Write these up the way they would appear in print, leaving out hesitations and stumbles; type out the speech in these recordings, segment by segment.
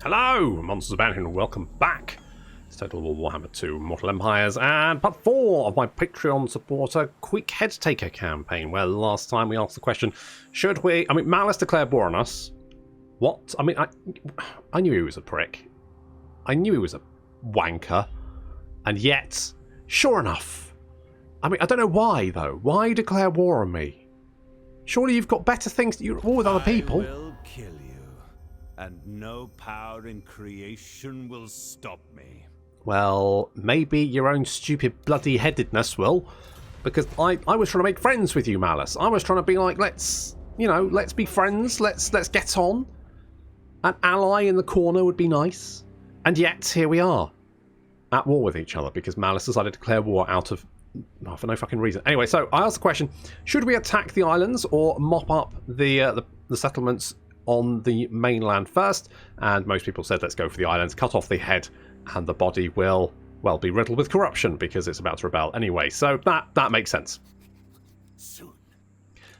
Hello, Monsters about here, and welcome back to Total War Warhammer 2 Mortal Empires and part 4 of my Patreon supporter Queek Headtaker Campaign, where last time we asked the question, should we... Malice declared war on us. What? I knew he was a prick. I knew he was a wanker. And yet, sure enough. I don't know why, though. Why declare war on me? Surely you've got better things to... You're all with other people. I will kill you. And no power in creation will stop me. Well, maybe your own stupid bloody headedness will. Because I was trying to make friends with you, Malice. I was trying to be like, let's be friends. Let's get on. An ally in the corner would be nice. And yet, here we are. At war with each other. Because Malice decided to declare war for no fucking reason. Anyway, so I asked the question, should we attack the islands or mop up the settlements on the mainland first? And most people said let's go for the islands, cut off the head, and the body will, well, be riddled with corruption because it's about to rebel anyway. So that makes sense.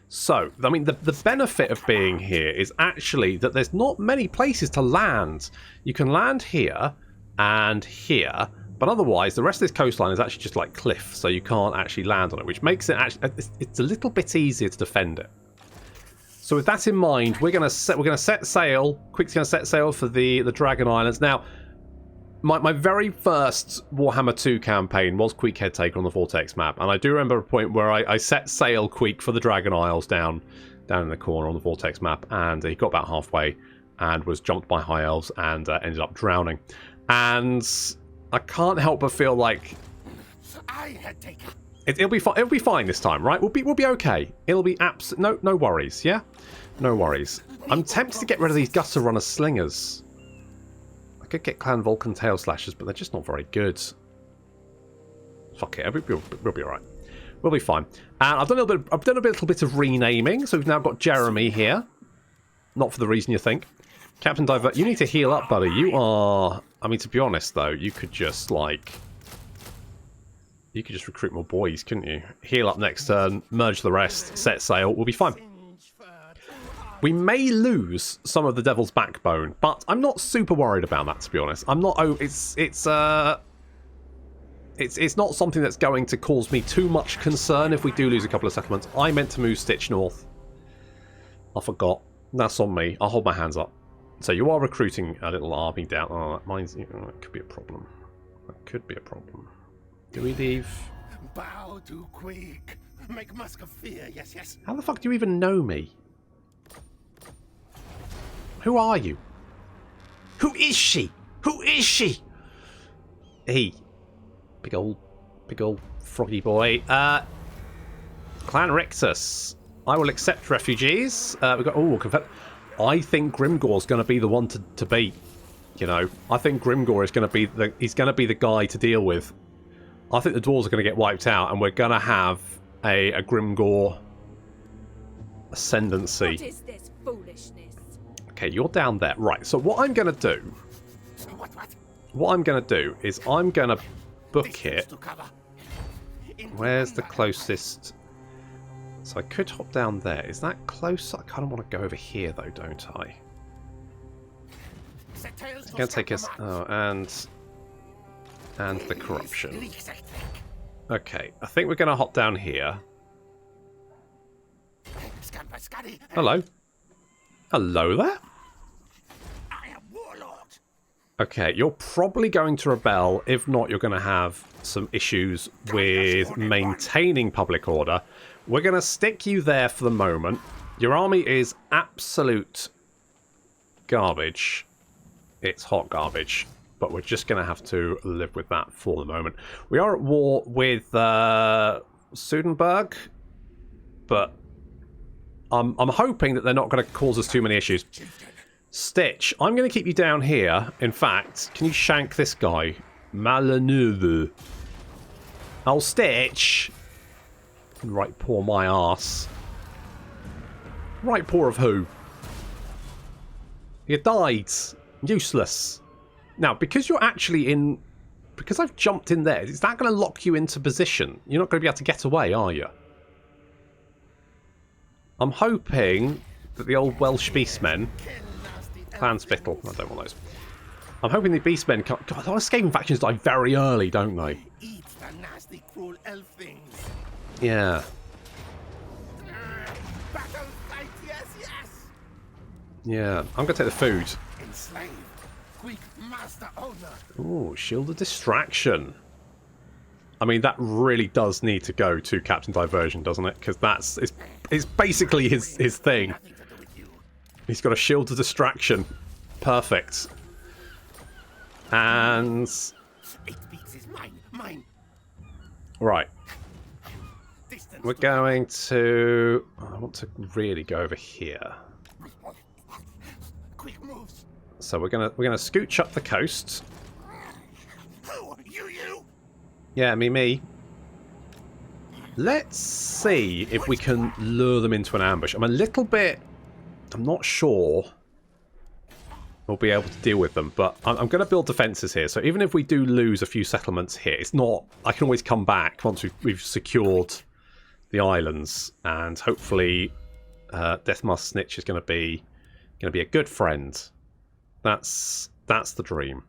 So, the benefit of being here is actually that there's not many places to land. You can land here and here, but otherwise the rest of this coastline is actually just like cliff, so you can't actually land on it, which makes it actually it's a little bit easier to defend it. So with that in mind, we're gonna set sail. Queek's gonna set sail for the Dragon Islands. Now, my very first Warhammer 2 campaign was Queek Headtaker on the Vortex map, and I do remember a point where I set sail Queek for the Dragon Isles down in the corner on the Vortex map, and he got about halfway and was jumped by high elves and ended up drowning. And I can't help but feel like it'll be fine. It'll be fine this time, right? We'll be okay. It'll be no worries. Yeah, no worries. I'm tempted to get rid of these Gutter Runner slingers. I could get Clan Vulcan Tail Slashers, but they're just not very good. Fuck it, we'll be alright. We'll be fine. And I've done a little bit of renaming, so we've now got Jeremy here. Not for the reason you think. Captain Divert, you need to heal up, buddy. You are... to be honest, though, you could just, you could just recruit more boys, couldn't you? Heal up next turn, merge the rest, set sail, we'll be fine. We may lose some of the Devil's Backbone, but I'm not super worried about that, to be honest. I'm not... It's not something that's going to cause me too much concern if we do lose a couple of settlements. I meant to move Stitch north. I forgot. That's on me. I'll hold my hands up. So you are recruiting a little army down. Oh, that mine's... it could be a problem. That could be a problem. Do we leave? Bow to Queek. Make musk of fear. Yes, yes. How the fuck do you even know me? Who are you? Who is she? Who is she? Hey, big old froggy boy. Clan Rictus. I will accept refugees. We've got I think Grimgore's going to be the one to beat. You know, I think Grimgore is going to be the guy to deal with. I think the dwarves are going to get wiped out, and we're going to have a Grimgore ascendancy. What is this foolishness? Okay, you're down there. Right, so what I'm going to do... What I'm going to do is I'm going to book it... Where's the closest... So I could hop down there. Is that close? I kind of want to go over here, though, don't I? It's going to take us... Oh, and the corruption. Okay, I think we're going to hop down here. Hello. Hello there. Okay, you're probably going to rebel. If not, you're going to have some issues with maintaining public order. We're going to stick you there for the moment. Your army is absolute garbage. It's hot garbage. But we're just going to have to live with that for the moment. We are at war with Sudenburg, but I'm hoping that they're not going to cause us too many issues. Stitch, I'm going to keep you down here. In fact, can you shank this guy? Maleneuve. Oh, Stitch. Right paw my arse. Right paw of who? You died. Useless. Now, because you're actually in... Because I've jumped in there, is that going to lock you into position? You're not going to be able to get away, are you? I'm hoping that the old Welsh beastmen... Clan Spittle. I don't want those. I'm hoping the beastmen can't... God, a lot of escaping factions die very early, don't they? Eat the nasty, cruel elf things. Yeah. Battle fight, yes, yes. Yeah, I'm going to take the food. Enslave. Queek master owner. Ooh, shield of distraction. I mean, that really does need to go to Captain Diversion, doesn't it? Because it's basically his thing. Nothing to do with you. He's got a shield of distraction. Perfect. And... 8 beaks is mine. Right. Distance We're to going to... I want to really go over here. Quick moves. So we're gonna scooch up the coast. Who? You? Yeah, me. Let's see if we can lure them into an ambush. I'm not sure we'll be able to deal with them, but I'm going to build defences here. So even if we do lose a few settlements here, it's not... I can always come back once we've secured the islands, and hopefully Deathmask Snitch is going to be a good friend. That's the dream.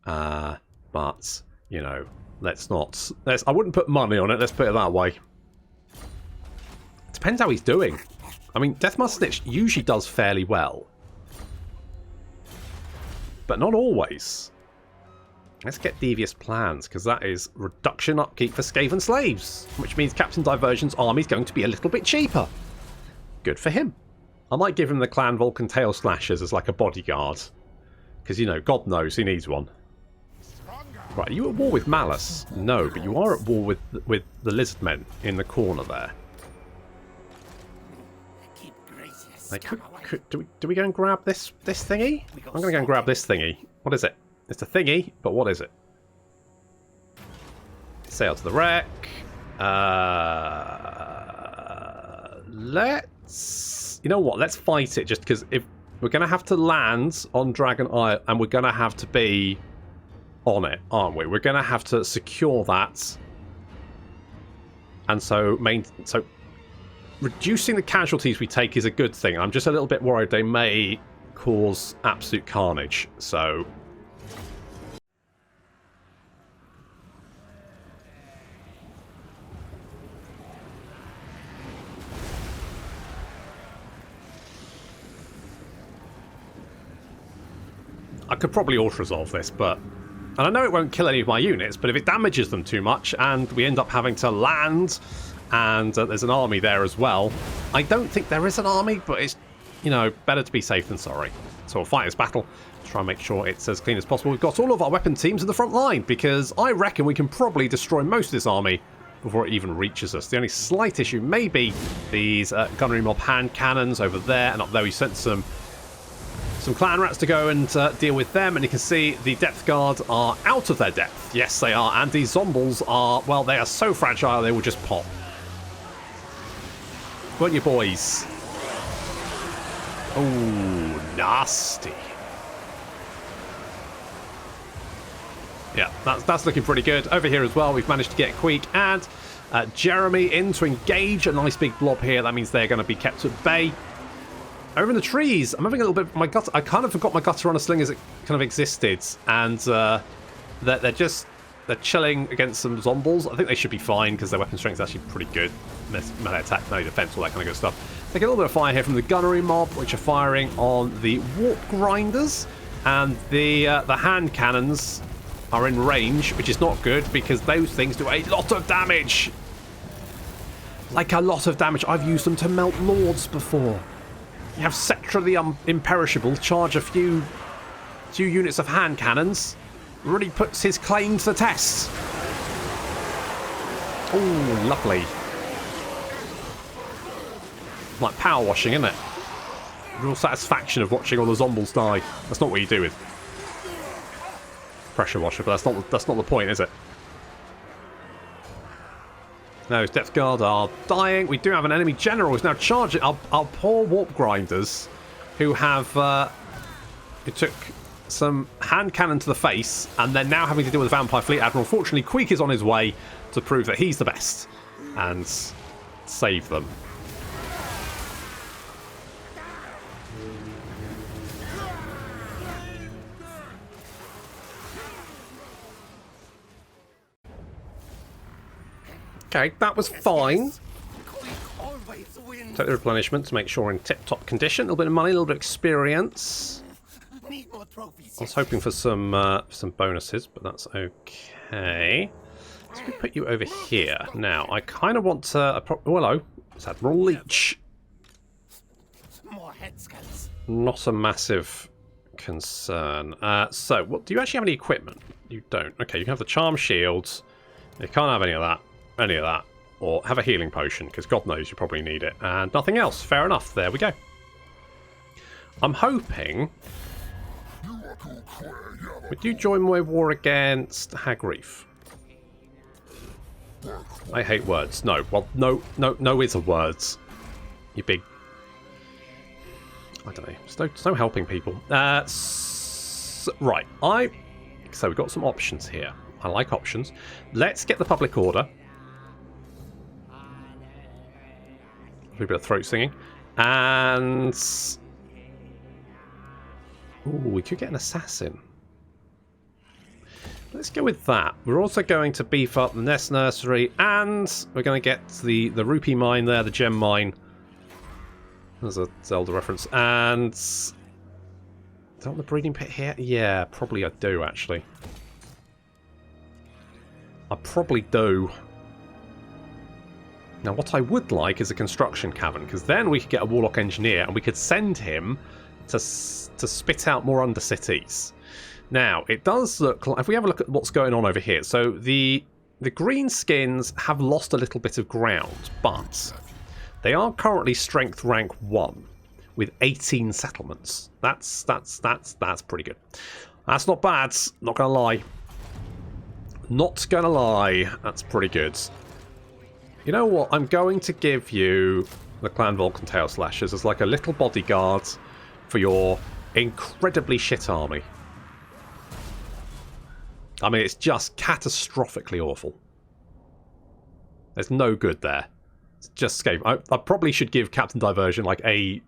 But you know, I wouldn't put money on it. Let's put it that way. Depends how he's doing. I mean, Deathmask Snitch usually does fairly well, but not always. Let's get Devious Plans, because that is reduction upkeep for Skaven slaves, which means Captain Diversion's army is going to be a little bit cheaper. Good for him. I might give him the Clan Vulcan Tail Slashers as like a bodyguard, because, you know, God knows he needs one. Right, are you at war with Malice? No, but you are at war with the Lizardmen in the corner there. Keep gracious. Like, do we go and grab this thingy? I'm going to go and grab this thingy. What is it? It's a thingy, but what is it? Sail to the wreck. Let's... You know what? Let's fight it, just because if we're going to have to land on Dragon Isle, and we're going to have to be on it, aren't we? We're going to have to secure that. And so reducing the casualties we take is a good thing. I'm just a little bit worried they may cause absolute carnage. So I could probably auto-resolve this, but... And I know it won't kill any of my units, but if it damages them too much and we end up having to land and there's an army there as well... I don't think there is an army, but it's, you know, better to be safe than sorry. So we'll fight this battle, try and make sure it's as clean as possible. We've got all of our weapon teams in the front line, because I reckon we can probably destroy most of this army before it even reaches us. The only slight issue may be these gunnery mob hand cannons over there, and up there we sent some clan rats to go and deal with them, and you can see the depth guard are out of their depth. Yes, they are, and these zombies are, well, they are so fragile they will just pop. Weren't you, boys? Oh, nasty. Yeah, that's looking pretty good. Over here as well, we've managed to get Queek and Jeremy in to engage. A nice big blob here. That means they're going to be kept at bay. Over in the trees, I'm having a little bit... My gutter, I kind of forgot my gutter on a sling as it kind of existed. And they're chilling against some zombies. I think they should be fine because their weapon strength is actually pretty good. There's melee attack, melee defense, all that kind of good stuff. Take a little bit of fire here from the gunnery mob, which are firing on the warp grinders. And the hand cannons are in range, which is not good because those things do a lot of damage. Like a lot of damage. I've used them to melt lords before. You have Sectra the Imperishable charge a few units of hand cannons. Really puts his claim to the test. Oh, lovely. Like power washing, isn't it? Real satisfaction of watching all the zombies die. That's not what you do with pressure washer, but that's not the point, is it? Those depth guard are dying. We do have an enemy general who's now charging our poor warp grinders, who have who took some hand cannon to the face, and they're now having to deal with the Vampire Fleet Admiral. Fortunately, Queek is on his way to prove that he's the best and save them. Okay, that was fine. Queek always wins. Take the replenishment to make sure we're in tip-top condition. A little bit of money, a little bit of experience. Need more trophies. I was hoping for some bonuses, but that's okay. So we put you over here. Now, I kind of want to... oh, hello. It's Admiral Leech. More head scans. Not a massive concern. So, what do you actually have any equipment? You don't. Okay, you can have the charm shields. You can't have any of that. Or have a healing potion, because God knows you probably need it. And nothing else. Fair enough. There we go. I'm hoping... Would you join my war against Hag Reef? I hate words. No. Well, no is a words. You big... I don't know. There's no helping people. Right. So we've got some options here. I like options. Let's get the public order. A bit of throat singing. And... ooh, we could get an assassin. Let's go with that. We're also going to beef up the Nest Nursery, and we're going to get the rupee mine there, the gem mine. There's a Zelda reference. And... is that the breeding pit here? Yeah, probably I do, actually. I probably do. Now, what I would like is a construction cavern, because then we could get a Warlock Engineer, and we could send him to spit out more Undercities. Now, it does look like... if we have a look at what's going on over here... so the green skins have lost a little bit of ground, but they are currently strength rank 1 with 18 settlements. That's pretty good. That's not bad, not gonna lie. Not gonna lie, that's pretty good. You know what? I'm going to give you the Clan Vulcan Tail Slashers as like a little bodyguard for your incredibly shit army. I mean, it's just catastrophically awful. There's no good there. It's just Skaven. I probably should give Captain Diversion like a...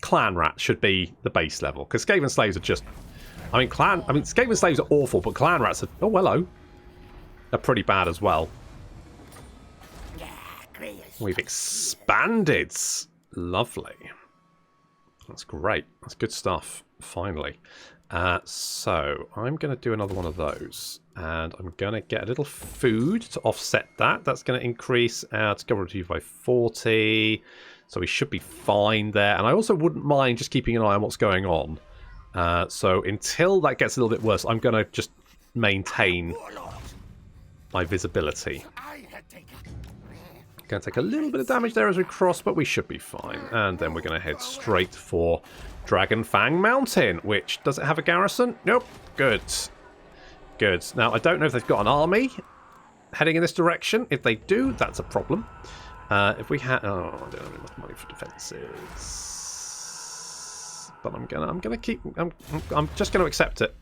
Clan Rat should be the base level, because Skaven Slaves are just... Skaven Slaves are awful, but Clan Rats are... oh, hello. They're pretty bad as well. We've expanded. Lovely. That's great. That's good stuff. Finally. So, I'm going to do another one of those. And I'm going to get a little food to offset that. That's going to increase our discoverability by 40. So we should be fine there. And I also wouldn't mind just keeping an eye on what's going on. So until that gets a little bit worse, I'm going to just maintain my visibility. Going to take a little bit of damage there as we cross, but we should be fine. And then we're going to head straight for Dragon Fang Mountain, which... does it have a garrison? Nope. Good. Good. Now, I don't know if they've got an army heading in this direction. If they do, that's a problem. If we had... oh, I don't have enough money for defences. But I'm gonna keep... I'm just going to accept it.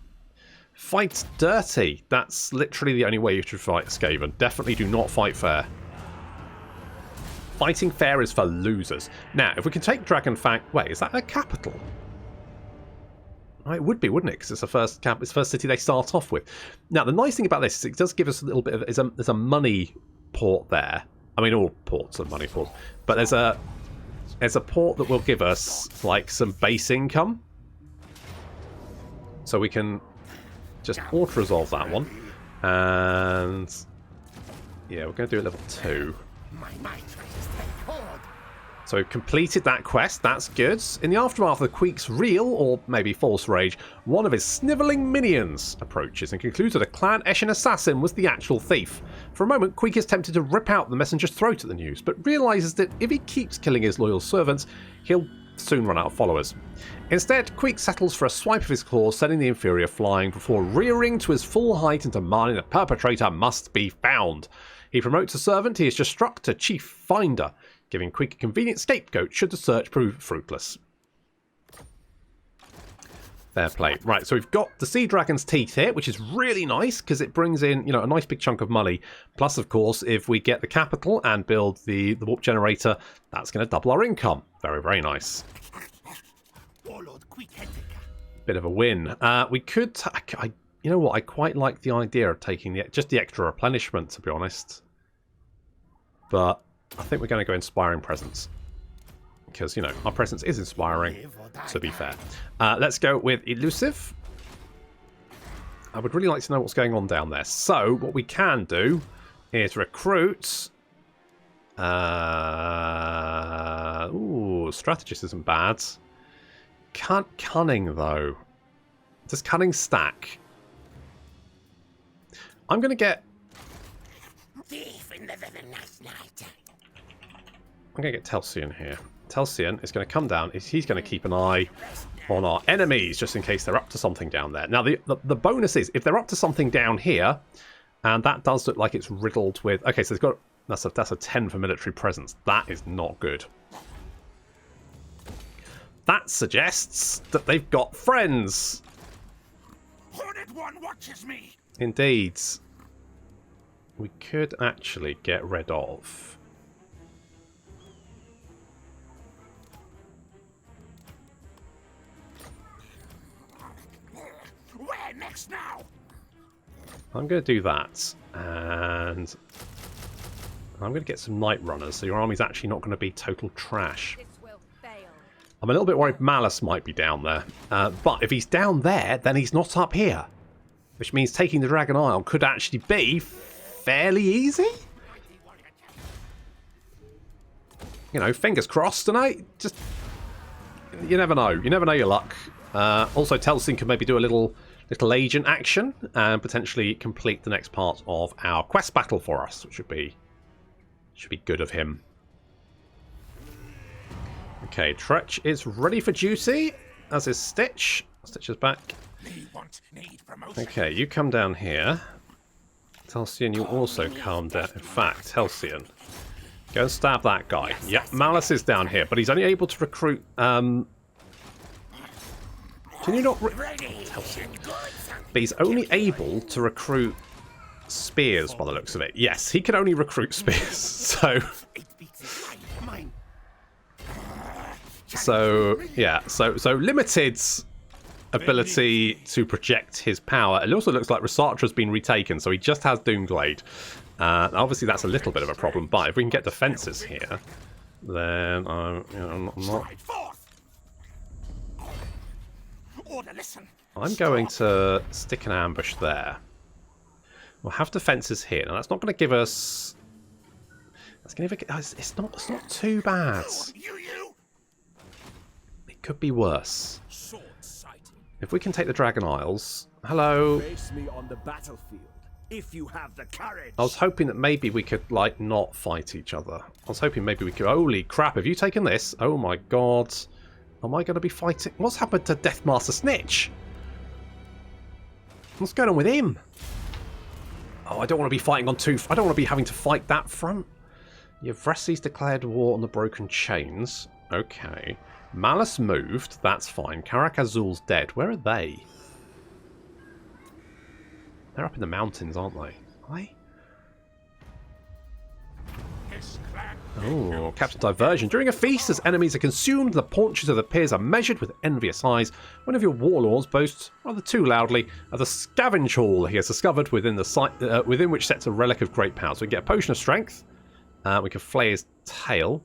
Fight dirty. That's literally the only way you should fight Skaven. Definitely do not fight fair. Fighting fair is for losers. Now, if we can take Dragon Fang... wait, is that a capital? Oh, it would be, wouldn't it? Because it's the first it's the first city they start off with. Now, the nice thing about this is it does give us a little bit of... there's a money port there. I mean, all ports are money ports. But there's a port that will give us, like, some base income. So we can just auto-resolve that one. And... yeah, we're going to do it level 2. So we've completed that quest, that's good. In the aftermath of Queek's real, or maybe false rage, one of his snivelling minions approaches and concludes that a Clan Eshin assassin was the actual thief. For a moment, Queek is tempted to rip out the messenger's throat at the news, but realises that if he keeps killing his loyal servants, he'll soon run out of followers. Instead, Queek settles for a swipe of his claws, sending the inferior flying before rearing to his full height and demanding the perpetrator must be found. He promotes a servant he has just struck to Chief Finder, giving Queek a convenient scapegoat should the search prove fruitless. Fair play. Right, so we've got the Sea Dragon's Teeth here, which is really nice because it brings in, you know, a nice big chunk of money. Plus, of course, if we get the capital and build the warp generator, that's going to double our income. Very, very nice. Bit of a win. We could... you know what? I quite like the idea of taking just the extra replenishment, to be honest. But I think we're going to go Inspiring Presence. Because, you know, our presence is inspiring, to be fair. Let's go with Elusive. I would really like to know what's going on down there. So, what we can do is recruit... ooh, Strategist isn't bad. Cunning, though. Does Cunning stack? I'm going to get... I'm going to get Telsian here. Telsian is going to come down. He's going to keep an eye on our enemies, just in case they're up to something down there. Now, the bonus is, if they're up to something down here, and that does look like it's riddled with... Okay, so it's got... That's a 10 for military presence. That is not good. That suggests that they've got friends. Hornet One watches me. Indeed. We could actually get rid of... Where next now? I'm going to do that. And... I'm going to get some Night Runners, so your army's actually not going to be total trash. I'm a little bit worried Malice might be down there. But if he's down there, then he's not up here. Which means taking the Dragon Isle could actually be fairly easy. You know, fingers crossed tonight. Just... You never know. You never know your luck. Also, Telsin can maybe do a little agent action and potentially complete the next part of our quest battle for us, which should be good of him. Okay, Tretch is ready for duty, as is Stitch. Stitch is back. Okay, you come down here. Telsian, you also come down. In fact, Telsian, go and stab that guy. Yep, Malice is down here, but he's only able to recruit... Can you not... Telsian. But he's only able to recruit... spears by the looks of it. Yes, he can only recruit spears. So yeah, so limited ability to project his power. It also looks like Resatra's been retaken, so he just has Doomglade. Obviously that's a little bit of a problem, but if we can get defenses here, then I'm not. I'm going to stick an ambush there. We'll have defences here. Now, that's not going to give us... That's going to give us... It's not too bad. It could be worse. If we can take the Dragon Isles... Hello. Face me on the battlefield, if you have the courage. I was hoping that maybe we could, like, not fight each other. I was hoping maybe we could... Holy crap, have you taken this? Oh my god. Am I going to be fighting... What's happened to Deathmaster Snitch? What's going on with him? Oh, I don't want to be fighting on two... I don't want to be having to fight that front. Yavresi's declared war on the Broken Chains. Okay. Malice moved. That's fine. Karak Azul's dead. Where are they? They're up in the mountains, aren't they? Are they? Oh, Captain Diversion. During a feast, as enemies are consumed, the paunches of the peers are measured with envious eyes. One of your warlords boasts, rather too loudly, of the scavenge hall he has discovered within the site, within which sets a relic of great power. So we can get a potion of strength. We can flay his tail.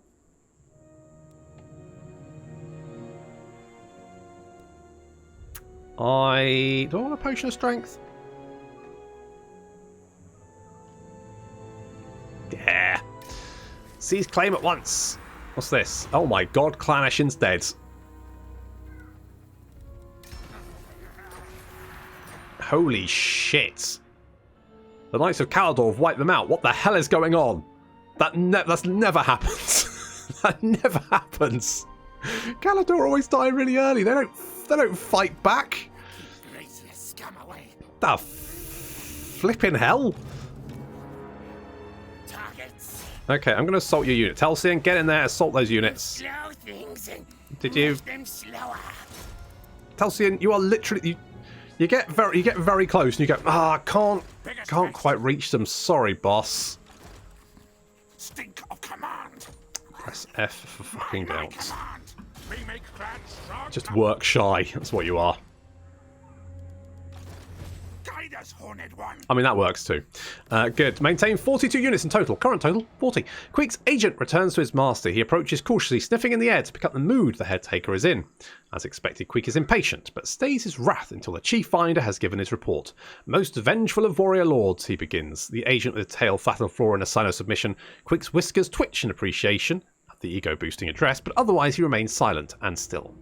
Do I want a potion of strength? Yeah. Seize claim at once. What's this? Oh my god, Clan Eshin's dead. Holy shit. The Knights of Calador have wiped them out. What the hell is going on? That's never happens. That never happens. Calador always die really early. They don't fight back. The flipping hell. Okay, I'm going to assault your unit. Telsian, get in there, assault those units. Did you? Telsian, you are literally... You get very close and you go, I can't quite reach them. Sorry, boss. Stink of command. Press F for fucking doubts. Just work shy. That's what you are. us, Horned One. I mean, that works too. Good. Maintain 42 units in total. Current total, 40. Queek's agent returns to his master. He approaches cautiously, sniffing in the air to pick up the mood the head taker is in. As expected, Queek is impatient, but stays his wrath until the chief finder has given his report. Most vengeful of warrior lords, he begins. The agent with a tail flat on the floor in a sign of submission. Queek's whiskers twitch in appreciation of the ego-boosting address, but otherwise he remains silent and still.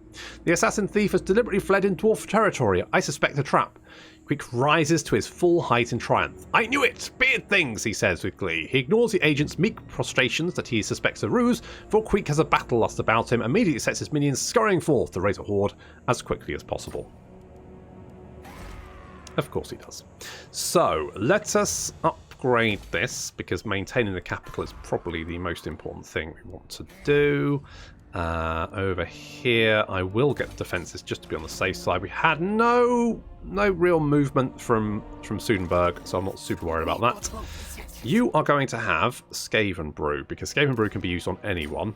The assassin thief has deliberately fled in dwarf territory. I suspect a trap. Queek rises to his full height in triumph. I knew it! Beard things, he says with glee. He ignores the agent's meek prostrations that he suspects a ruse, for Queek has a battle lust about him, immediately sets his minions scurrying forth to raise a horde as quickly as possible. Of course he does. So, let us upgrade this, because maintaining the capital is probably the most important thing we want to do. Over here, I will get defences just to be on the safe side. We had no real movement from Sudenburg, so I'm not super worried about that. You are going to have Skaven Brew, because Skaven Brew can be used on anyone.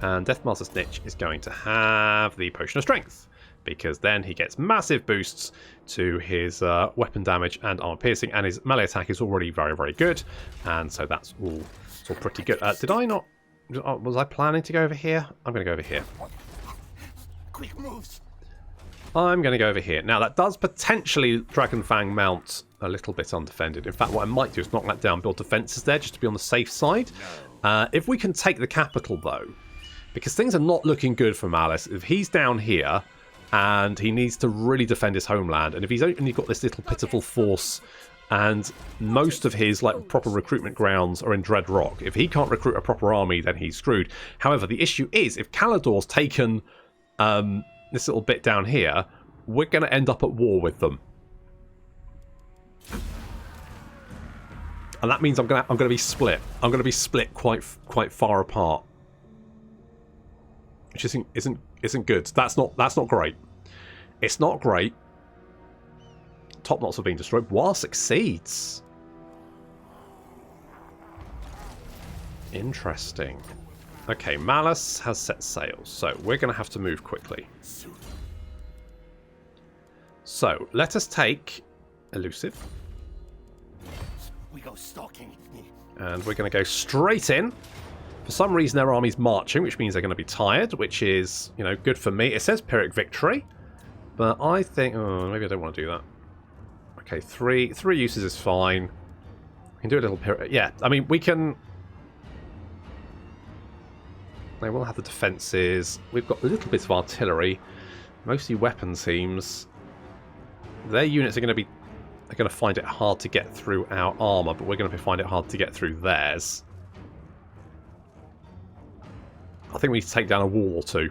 And Deathmaster's Snitch is going to have the Potion of Strength, because then he gets massive boosts to his weapon damage and armor piercing, and his melee attack is already very, very good. And so that's all pretty good. Did I not... Was I planning to go over here? I'm going to go over here. Quick moves. I'm going to go over here. Now, that does potentially Dragonfang mount a little bit undefended. In fact, what I might do is knock that down, build defences there, just to be on the safe side. If we can take the capital, though, because things are not looking good for Malice. If he's down here, and he needs to really defend his homeland, and if he's only got this little pitiful force... and most of his proper recruitment grounds are in Dread Rock. If he can't recruit a proper army, then he's screwed. However, the issue is, if Calador's taken this little bit down here, we're going to end up at war with them. And that means I'm going to be split. I'm going to be split quite far apart, which isn't good. That's not great. It's not great. Top knots have been destroyed. War succeeds. Interesting. Okay, Malice has set sails, so we're going to have to move quickly. So, let us take Elusive. We go stalking. And we're going to go straight in. For some reason, their army's marching, which means they're going to be tired, which is, good for me. It says Pyrrhic victory, but I think... Oh, maybe I don't want to do that. Okay, three uses is fine. We can do a little... Yeah, I mean, we can... They will have the defences. We've got a little bit of artillery. Mostly weapon teams. Their units are going to find it hard to get through our armour, but we're going to find it hard to get through theirs. I think we need to take down a wall or two.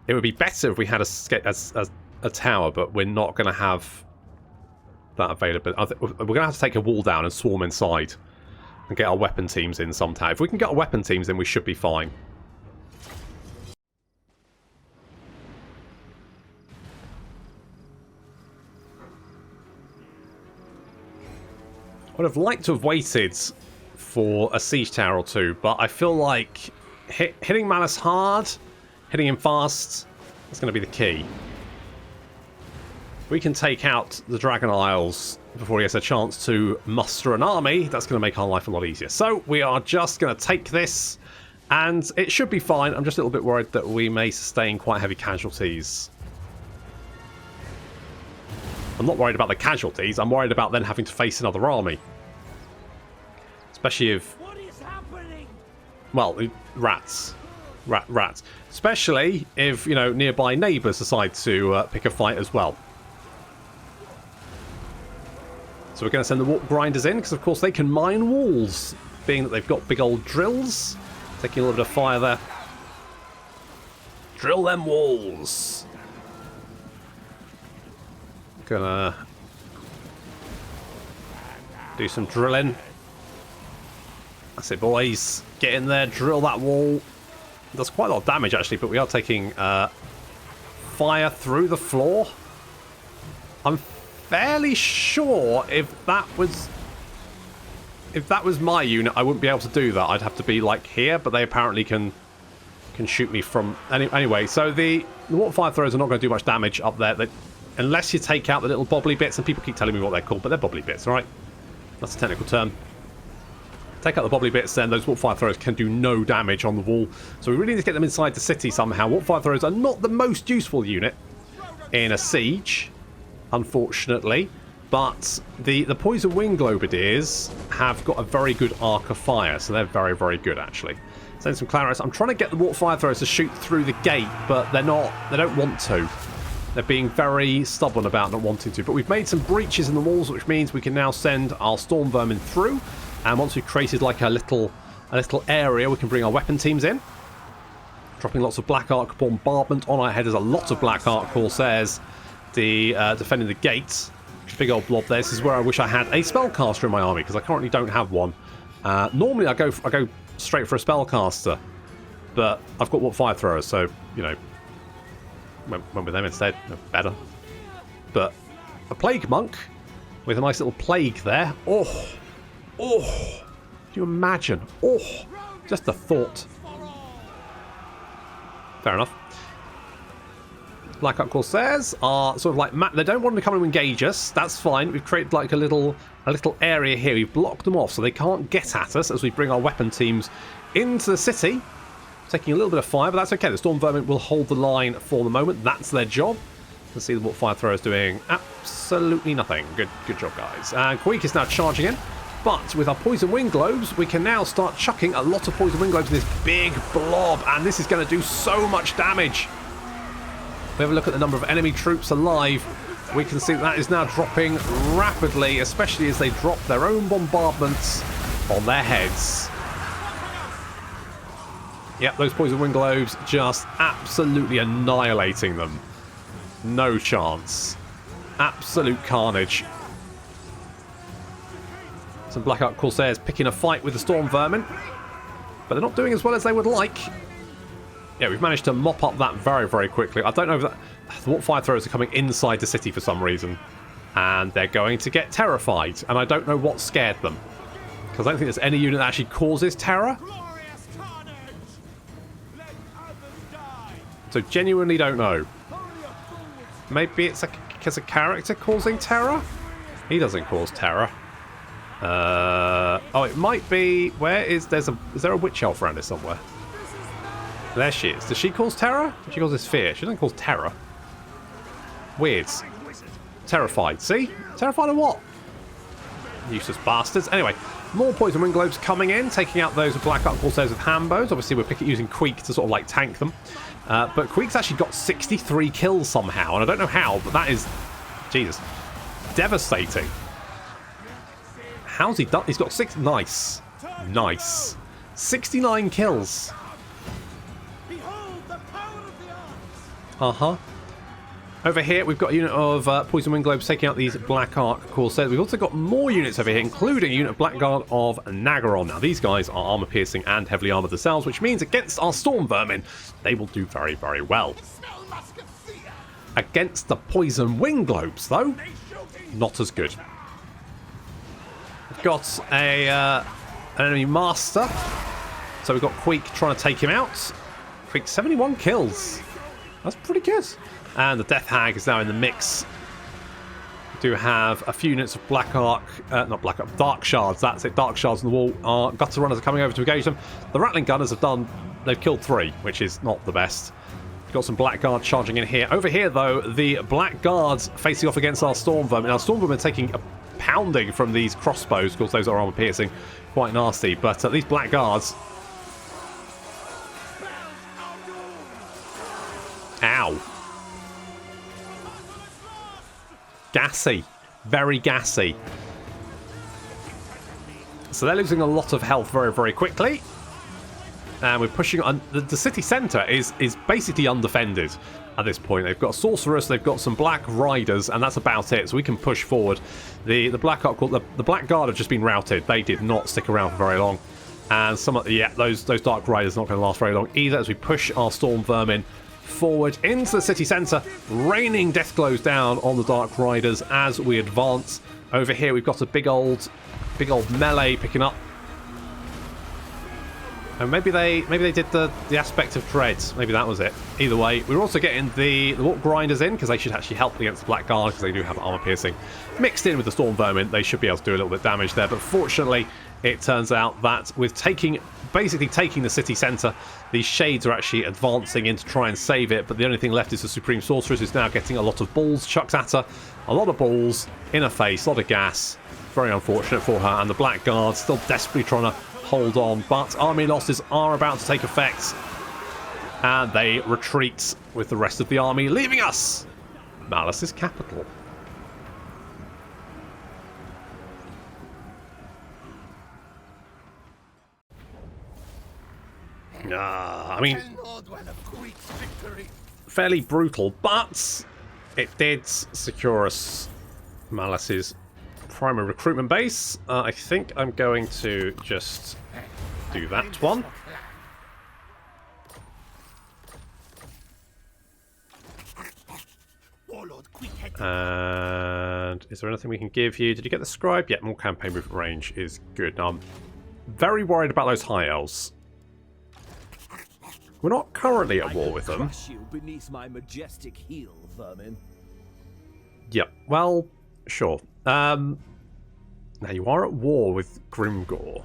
It would be better if we had a tower, but we're not going to have... that available. We're going to have to take a wall down and swarm inside and get our weapon teams in sometime. If we can get our weapon teams in, we should be fine. I would have liked to have waited for a siege tower or two, but I feel like hitting Malice hard, hitting him fast, is going to be the key. We can take out the Dragon Isles before he has a chance to muster an army. That's going to make our life a lot easier. So we are just going to take this, and it should be fine. I'm just a little bit worried that we may sustain quite heavy casualties. I'm not worried about the casualties. I'm worried about then having to face another army. Especially if... What is happening? Well, rats. Rats. Especially if, nearby neighbours decide to pick a fight as well. So we're going to send the warp grinders in, because of course they can mine walls, being that they've got big old drills. Taking a little bit of fire there. Drill them walls. Gonna do some drilling. That's it, boys. Get in there, drill that wall. Does quite a lot of damage actually, but we are taking fire through the floor. I'm fairly sure if that was my unit, I wouldn't be able to do that. I'd have to be like here, but they apparently can shoot me from anyway. So the water fire throws are not going to do much damage up there. unless you take out the little bobbly bits, and people keep telling me what they're called, but they're bobbly bits, right? That's a technical term. Take out the bobbly bits, then those warp fire throwers can do no damage on the wall. So we really need to get them inside the city somehow. Warp fire throwers are not the most useful unit in a siege, unfortunately. But the poison wing globideers have got a very good arc of fire, so they're very, very good actually. Send some clarice. I'm trying to get the warp fire throwers to shoot through the gate, but they're not. They don't want to. They're being very stubborn about not wanting to. But we've made some breaches in the walls, which means we can now send our storm vermin through. And once we've created like a little area, we can bring our weapon teams in. Dropping lots of Black Arc bombardment on our head. There's a lot of Black Arc Corsairs defending the gate. Big old blob there. This is where I wish I had a spellcaster in my army, because I currently don't have one. Normally I go straight for a spellcaster, but I've got warp fire throwers, so you know, went with them instead. Better. But a plague monk with a nice little plague there. Oh, can you imagine? Oh, just the thought. Fair enough. Black Arc Corsairs are sort of like they don't want to come and engage us. That's fine. We've created like a little area here. We've blocked them off so they can't get at us as we bring our weapon teams into the city. Taking a little bit of fire, but that's okay. The Storm Vermin will hold the line for the moment. That's their job. Let's see what fire throwers doing. Absolutely nothing. Good job, guys. And Queek is now charging in. But with our poison wing globes, we can now start chucking a lot of poison wing globes in this big blob, and this is going to do so much damage. If we have a look at the number of enemy troops alive, we can see that is now dropping rapidly, especially as they drop their own bombardments on their heads. Yep, those poison wing globes just absolutely annihilating them. No chance. Absolute carnage. Some Black Arc Corsairs picking a fight with the Storm Vermin, but they're not doing as well as they would like. Yeah, we've managed to mop up that very, very quickly. I don't know if the warp fire throwers are coming inside the city for some reason, and they're going to get terrified, and I don't know what scared them, because I don't think there's any unit that actually causes terror. So genuinely don't know. Maybe it's because a character causing terror? He doesn't cause terror. Oh, it might be. Is there a witch elf around here somewhere? There she is. Does she cause terror? She causes fear. She doesn't cause terror. Weird. Terrified. See? Terrified of what? Useless bastards. Anyway, more poison wing globes coming in, taking out those Black Arc Corsairs with hambos. Obviously, we're using Queek to sort of like tank them. But Queek's actually got 63 kills somehow, and I don't know how, but that is, Jesus, devastating. How's he done? He's got 6. Nice. 69 kills. Over here, we've got a unit of poison wing globes taking out these Black Arc Corsairs. We've also got more units over here, including a unit of Blackguard of Nagaron. Now, these guys are armor piercing and heavily armored themselves, which means against our Storm Vermin, they will do very, very well. Against the poison wing globes, though, not as good. We've got an enemy master, so we've got Queek trying to take him out. Queek 71 kills. That's pretty good. And the Death Hag is now in the mix. We do have a few units of Black Arc, not Black Arc, Dark Shards. That's it, Dark Shards on the wall. Our Gutter Runners are coming over to engage them. The Rattling Gunners they've killed 3, which is not the best. We've got some Blackguard charging in here. Over here, though, the Blackguards facing off against our Storm Vermin. Now, Storm Vermin are taking a pounding from these crossbows, because those are armor piercing. Quite nasty. But these Blackguards... Ow. Gassy. Very gassy. So they're losing a lot of health very, very quickly. And we're pushing on. The city centre is basically undefended at this point. They've got Sorceress, they've got some Black Riders, and that's about it. So we can push forward. The Blackguard have just been routed. They did not stick around for very long. And those Dark Riders are not going to last very long either, as we push our Storm Vermin forward into the city centre, raining death glows down on the Dark Riders as we advance. Over here we've got a big old melee picking up. And maybe they did the aspect of dread. Maybe that was it. Either way, we're also getting the warp grinders in because they should actually help against the Black Guard because they do have armor piercing. Mixed in with the Storm Vermin, they should be able to do a little bit of damage there. But fortunately, it turns out that with basically taking the city centre, these shades are actually advancing in to try and save it. But the only thing left is the Supreme Sorceress, who's now getting a lot of balls chucked at her. A lot of balls in her face, a lot of gas. Very unfortunate for her. And the Black Guard still desperately trying to hold on, but army losses are about to take effect, and they retreat with the rest of the army, leaving us Malice's capital. I mean, fairly brutal, but it did secure us Malice's primary recruitment base. I think I'm going to just do that one. And is there anything we can give you? Did you get the scribe? Yeah, more campaign movement range is good. Now, I'm very worried about those high elves. We're not currently at war with them. Beneath my majestic heel, vermin. Yep, well, sure. Now you are at war with Grimgor,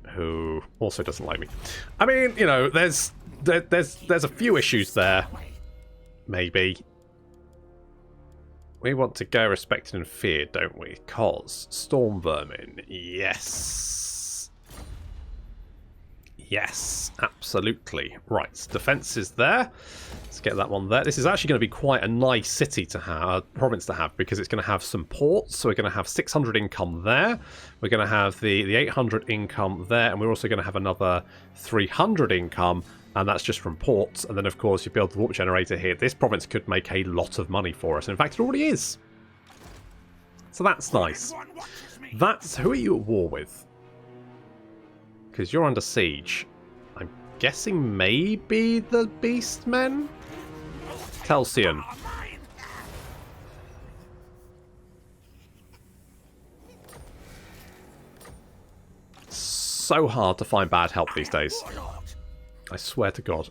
who also doesn't like me. I mean, you know, there's a few issues there. Maybe we want to go respected and feared, don't we? Cause Storm Vermin, yes, yes, absolutely. Right, defense is there. Let's get that one there. This is actually going to be quite a nice city to have, province to have, because it's going to have some ports. So we're going to have 600 income there. We're going to have the 800 income there, and we're also going to have another 300 income, and that's just from ports. And then, of course, you build the warp generator here. This province could make a lot of money for us. In fact, it already is. So that's nice. That's who are you at war with? Because you're under siege. I'm guessing maybe the Beastmen? Kelsian. So hard to find bad help these days. I swear to God.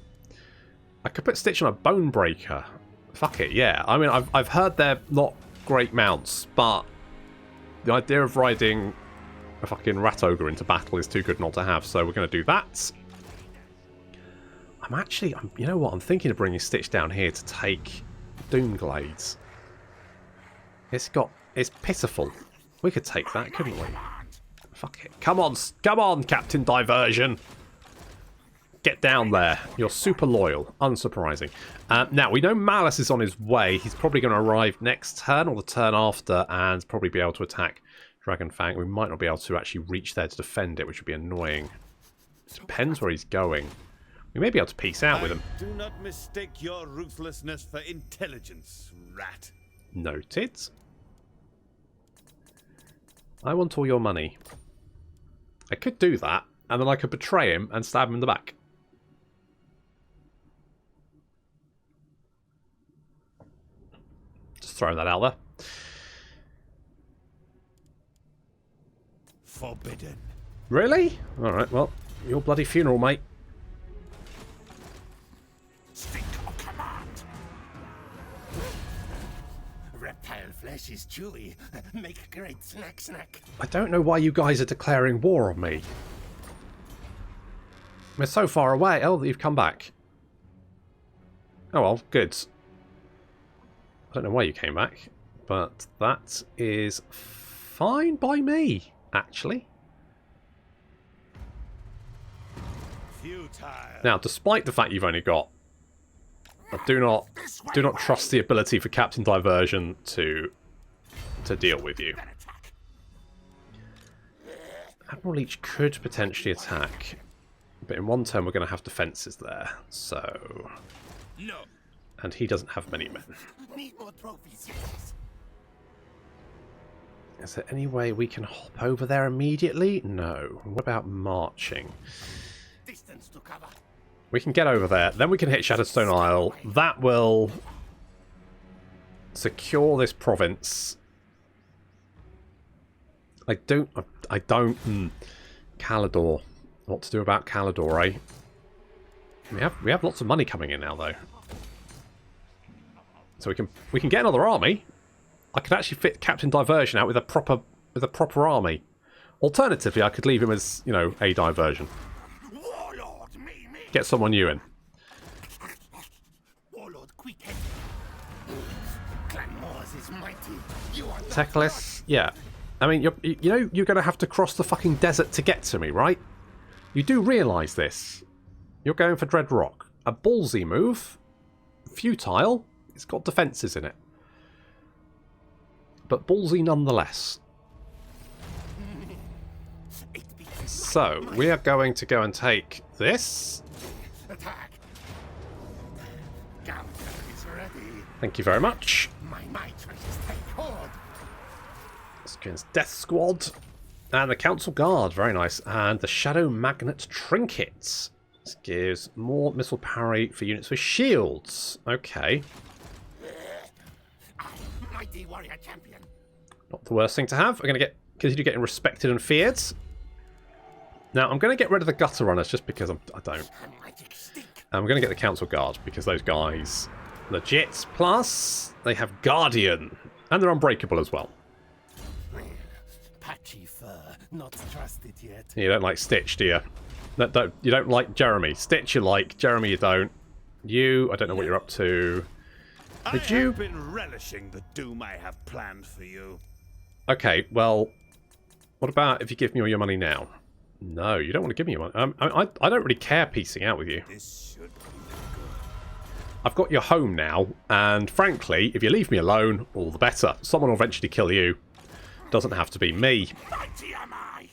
I could put Stitch on a Bone Breaker. Fuck it, yeah. I mean, I've heard they're not great mounts, but the idea of riding a fucking Rat Ogre into battle is too good not to have, so we're going to do that. You know what? I'm thinking of bringing Stitch down here to take Doomglades. It's pitiful. We could take that, couldn't we? Fuck it. Come on, Captain Diversion. Get down there. You're super loyal. Unsurprising. Now, we know Malice is on his way. He's probably going to arrive next turn or the turn after and probably be able to attack Dragonfang. We might not be able to actually reach there to defend it, which would be annoying. It depends where he's going. We may be able to peace out with him. Do not mistake your ruthlessness for intelligence, rat. Noted. I want all your money. I could do that, and then I could betray him and stab him in the back. Just throwing that out there. Forbidden. Really? Alright, well, your bloody funeral, mate. Stick or command. Reptile flesh is chewy. Make great snack. I don't know why you guys are declaring war on me. We're so far away. Oh, you've come back. Oh well, good. I don't know why you came back, but that is fine by me, actually. Futile. Now, despite the fact you've only got, I do not trust the ability for Captain Diversion to deal with you. Admiral Leech could potentially attack, but in one turn we're going to have defences there. So, No. and he doesn't have many men. Need more trophies. Is there any way we can hop over there immediately? No. What about marching? Distance to cover. We can get over there. Then we can hit Shadowstone Isle. That will secure this province. Calador. What to do about Calador, eh? We have lots of money coming in now, though. So we can get another army. I could actually fit Captain Diversion out with a proper army. Alternatively, I could leave him as, you know, a diversion. Get someone new in. Warlord Queek Clan Modz is mighty. Techless, yeah. I mean, you know you're going to have to cross the fucking desert to get to me, right? You do realise this. You're going for Dread Rock. A ballsy move. Futile. It's got defences in it. But ballsy nonetheless. So, we are going to go and take this. Attack. Counter is ready. Thank you very much. My traitors take hold. Skins Death Squad. And the Council Guard, very nice. And the Shadow Magnet Trinkets. This gives more missile parry for units with shields. Okay. Mighty warrior champion. Not the worst thing to have. We're going to continue getting respected and feared. Now, I'm going to get rid of the Gutter Runners just because I don't. I'm going to get the Council Guard because those guys legit. Plus, they have Guardian. And they're unbreakable as well. Patchy fur, not trusted yet. You don't like Stitch, do you? You don't like Jeremy. Stitch you like, Jeremy you don't. You, I don't know what you're up to. Did you? I've been relishing the doom I have planned for you. Okay, well, what about if you give me all your money now? No, you don't want to give me your money. I don't really care piecing out with you. This should be I've got your home now, and frankly, if you leave me alone, all the better. Someone will eventually kill you. Doesn't have to be me. Mighty am I.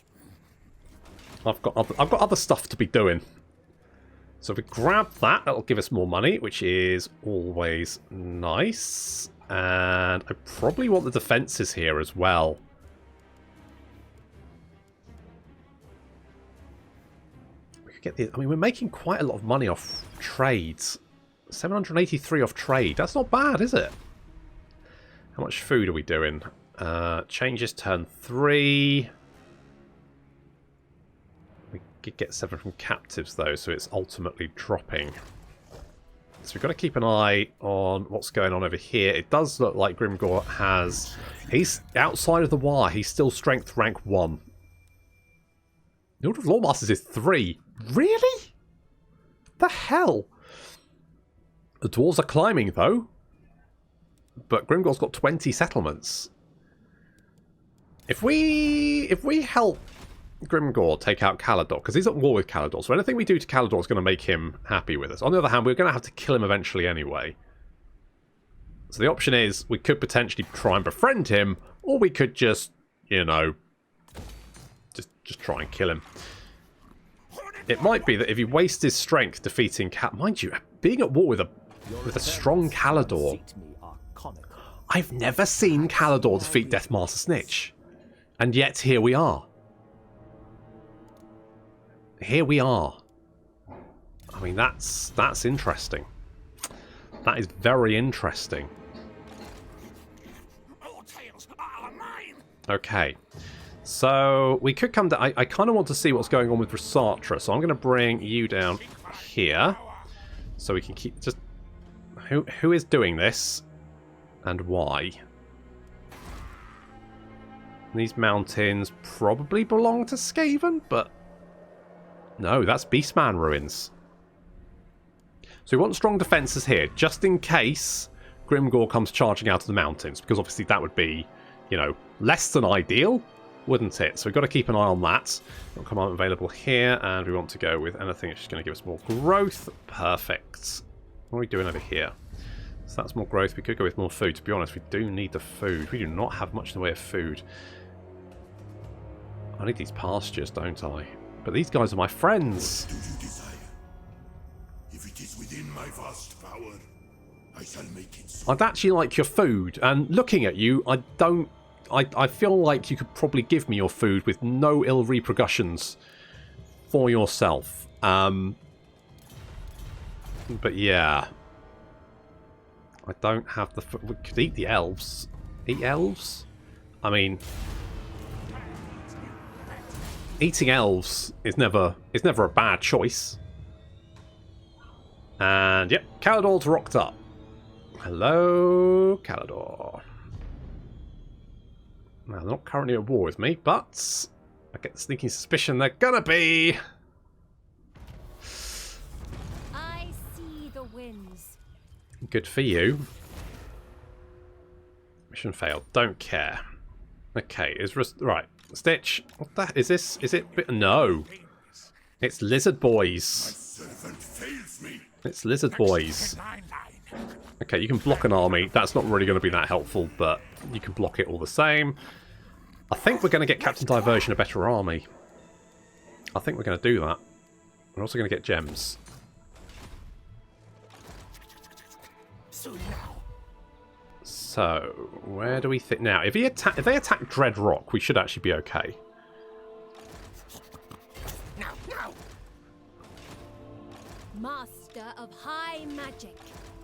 I've got other stuff to be doing. So if we grab that, that'll give us more money, which is always nice. And I probably want the defences here as well. We could get the. I mean, we're making quite a lot of money off trades. 783 off trade. That's not bad, is it? How much food are we doing? Changes turn 3. We could get 7 from captives though, so it's ultimately dropping. So we've got to keep an eye on what's going on over here. It does look like Grimgor has... He's outside of the wire. He's still strength rank 1. The Order of Lawmasters is 3. Really? The hell? The dwarves are climbing though. But Grimgor's got 20 settlements. If we help Grimgor take out Calador, because he's at war with Calador, so anything we do to Calador is going to make him happy with us. On the other hand, we're going to have to kill him eventually anyway. So the option is, we could potentially try and befriend him, or we could just, you know, just try and kill him. It might be that if he wastes his strength defeating mind you, being at war with a strong Calador. I've never seen Calador defeat Deathmaster Snitch. And yet, here we are. Here we are. I mean, that's interesting. That is very interesting. Okay. So, we could come down... I kind of want to see what's going on with Resatra, so I'm going to bring you down here. So we can keep... just... Who is doing this? And why? These mountains probably belong to Skaven, but... No, that's Beastman ruins. So we want strong defences here, just in case Grimgor comes charging out of the mountains, because obviously that would be, you know, less than ideal, wouldn't it? So we've got to keep an eye on that. Got command available here, and we want to go with anything that's just going to give us more growth. Perfect. What are we doing over here? So that's more growth. We could go with more food. To be honest, we do need the food. We do not have much in the way of food. I need these pastures, don't I? But these guys are my friends. What do you desire? If it is within my vast power, I shall make it so. I'd actually like your food. And looking at you, I feel like you could probably give me your food with no ill repercussions for yourself. But yeah. I don't have the... We could eat the elves. Eat elves? I mean... eating elves is never a bad choice. And yep, Caledor's rocked up. Hello, Caledor. Now, they're not currently at war with me, but I get the sneaking suspicion they're gonna be. I see the winds. Good for you. Mission failed. Don't care. Okay, right. Stitch. What the is this? Is it? No. It's lizard boys. Servant fails me. It's lizard boys. Okay, you can block an army. That's not really going to be that helpful, but you can block it all the same. I think we're going to get Captain Diversion a better army. I think we're going to do that. We're also going to get gems. So, where do we think now? If they attack Dread Rock, we should actually be okay. Master of high magic.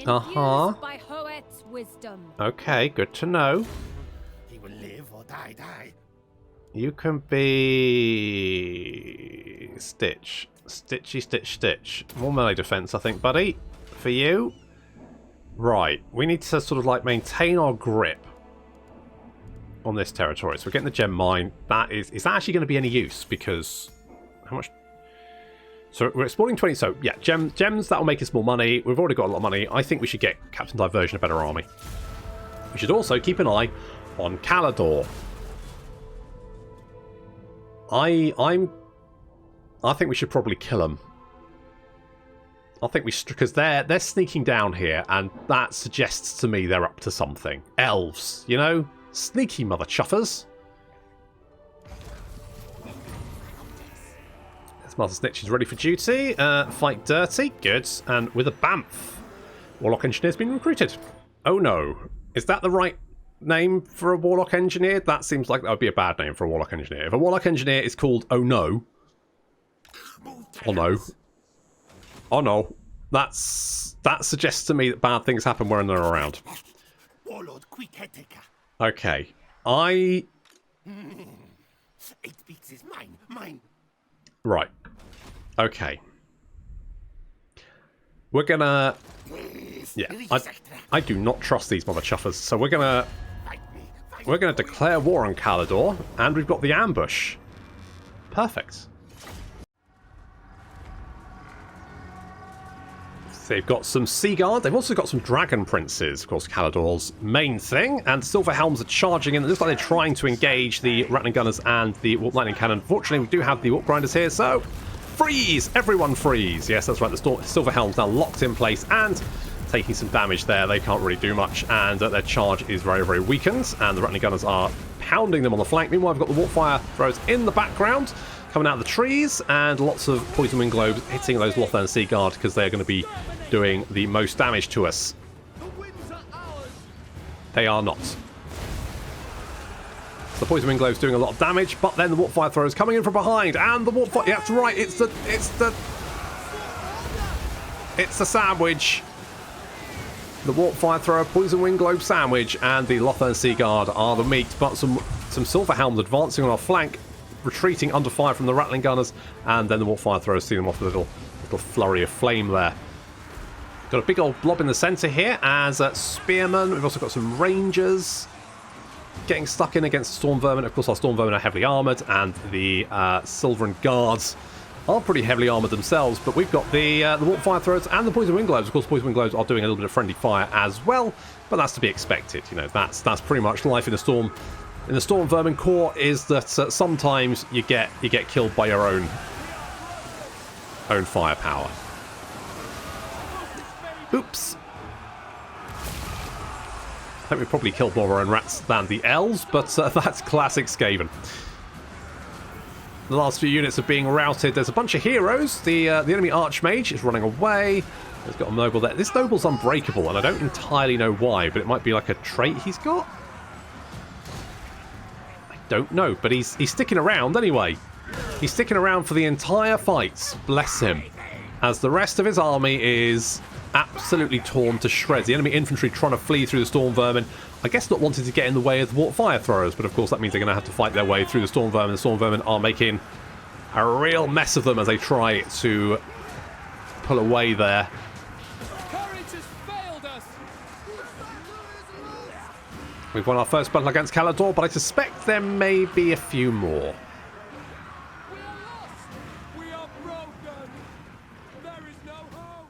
Uh-huh. By Hoet's wisdom. Okay, good to know. He will live or die. You can be Stitch. Stitchy, Stitch, Stitch. More melee defense, I think, buddy. For you. Right. We need to sort of like maintain our grip on this territory. So we're getting the gem mine. Is that actually going to be any use? Because how much? So we're exporting 20. So yeah, gems, that'll make us more money. We've already got a lot of money. I think we should get Captain Diversion a better army. We should also keep an eye on Caledor. I think we should probably kill them. I think we should, because they're sneaking down here, and that suggests to me they're up to something. Elves, you know, sneaky mother chuffers. Master Snitch is ready for duty. Fight dirty. Good. And with a Bamf. Warlock Engineer's been recruited. Oh no. Is that the right name for a Warlock Engineer? That seems like that would be a bad name for a Warlock Engineer. If a Warlock Engineer is called Oh no. Oh no. Oh no. That suggests to me that bad things happen when they're around. Warlord Queek Headtaker. Okay. 8 beaks is mine. Right. Okay. We're gonna... Yeah, I do not trust these mother chuffers, so we're gonna declare war on Caledor, and we've got the ambush. Perfect. They've got some Sea Guard. They've also got some Dragon Princes, of course, Caledor's main thing. And Silver Helms are charging in. It looks like they're trying to engage the Rattling Gunners and the Warp Lightning Cannon. Fortunately, we do have the Warp Grinders here, so freeze! Everyone freeze! Yes, that's right. The Silver Helms now locked in place and taking some damage there. They can't really do much, and their charge is very, very weakened. And the Rattling Gunners are pounding them on the flank. Meanwhile, we've got the Warp Fire throws in the background, coming out of the trees, and lots of Poison Wind Globes hitting those Lothern Sea Guard because they're going to be doing the most damage to us. They are not. So the Poison Wind Globe's doing a lot of damage, but then the Warp Fire Thrower is coming in from behind, and the Warp Fire... Yeah, that's right, it's the sandwich. The Warp Fire Thrower, Poison Wind Globe sandwich, and the Lothern Sea Guard are the meat, but some Silver Helms advancing on our flank, retreating under fire from the Rattling Gunners, and then the Warp Fire Throwers see them off with a little flurry of flame there. Got a big old blob in the centre here as Spearmen. We've also got some Rangers getting stuck in against Storm Vermin. Of course, our Storm Vermin are heavily armoured, and the Sylvan Guards are pretty heavily armoured themselves. But we've got the Warp Fire Throwers and the Poison Wind Globes. Of course, Poison Wind Globes are doing a little bit of friendly fire as well, but that's to be expected. You know, that's pretty much life in a storm. In the Storm Vermin core is that sometimes you get killed by your own firepower. Oops. I think we probably killed more of our own rats than the elves, but that's classic Skaven. The last few units are being routed. There's a bunch of heroes. The enemy Archmage is running away. He's got a noble there. This noble's unbreakable, and I don't entirely know why, but it might be like a trait he's got. I don't know, but he's sticking around anyway. He's sticking around for the entire fight. Bless him. As the rest of his army is absolutely torn to shreds. The enemy infantry trying to flee through the Storm Vermin. I guess not wanting to get in the way of the Warp Fire Throwers, but of course that means they're going to have to fight their way through the Storm Vermin. The Storm Vermin are making a real mess of them as they try to pull away there. Courage has failed us. We've won our first battle against Calador, but I suspect there may be a few more. We are lost. We are broken. There is no hope.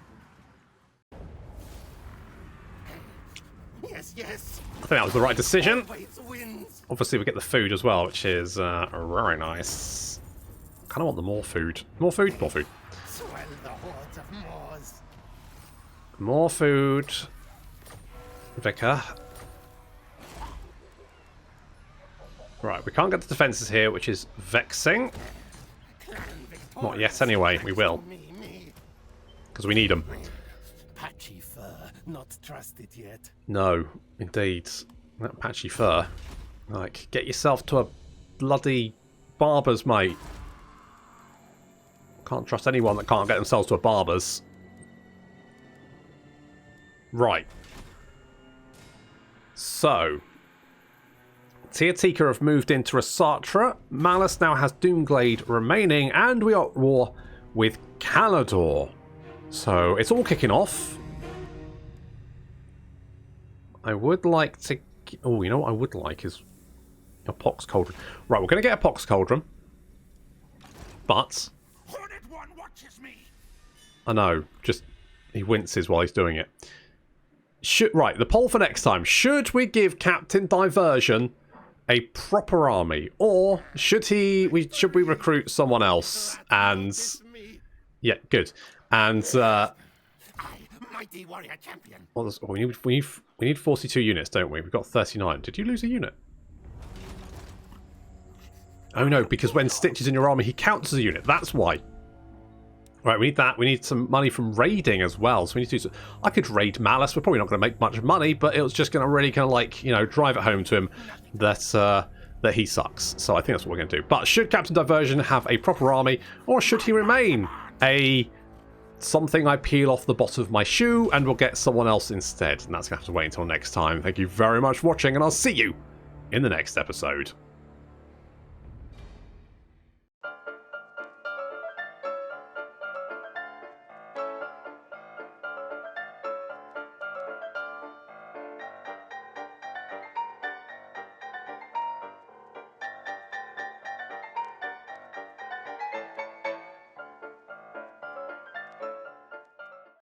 Yes, yes. I think that was the right decision. Always wins. Obviously, we get the food as well, which is very nice. Kind of want the more food. More food? More food. Swell the hordes of Modz. More food. Vicar. Right, we can't get the defences here, which is vexing. Not yet, anyway. We will. Me. Because we need them. Patchy fur, not trusted yet. No, indeed. That patchy fur. Like, get yourself to a bloody barber's, mate. Can't trust anyone that can't get themselves to a barber's. Right. So, Headtaker have moved into Rasatra. Malice now has Doomglade remaining, and we are at war with Calador. So, it's all kicking off. I would like to... Oh, you know what I would like is a Pox Cauldron. Right, we're going to get a Pox Cauldron. But... Hornet One watches me. I know, just... He winces while he's doing it. Right, the poll for next time. Should we give Captain Diversion a proper army? Or should we recruit someone else? And... Yeah, good. And... Mighty warrior champion. we need 42 units, don't we? We've got 39. Did you lose a unit? Oh no, because when Stitch is in your army, he counts as a unit. That's why. Right, we need that. We need some money from raiding as well. So we need to do some... I could raid Malice. We're probably not going to make much money, but it was just going to really kind of like, you know, drive it home to him that that he sucks. So I think that's what we're going to do. But should Captain Diversion have a proper army, or should he remain something I peel off the bottom of my shoe and we'll get someone else instead? And that's going to have to wait until next time. Thank you very much for watching, and I'll see you in the next episode.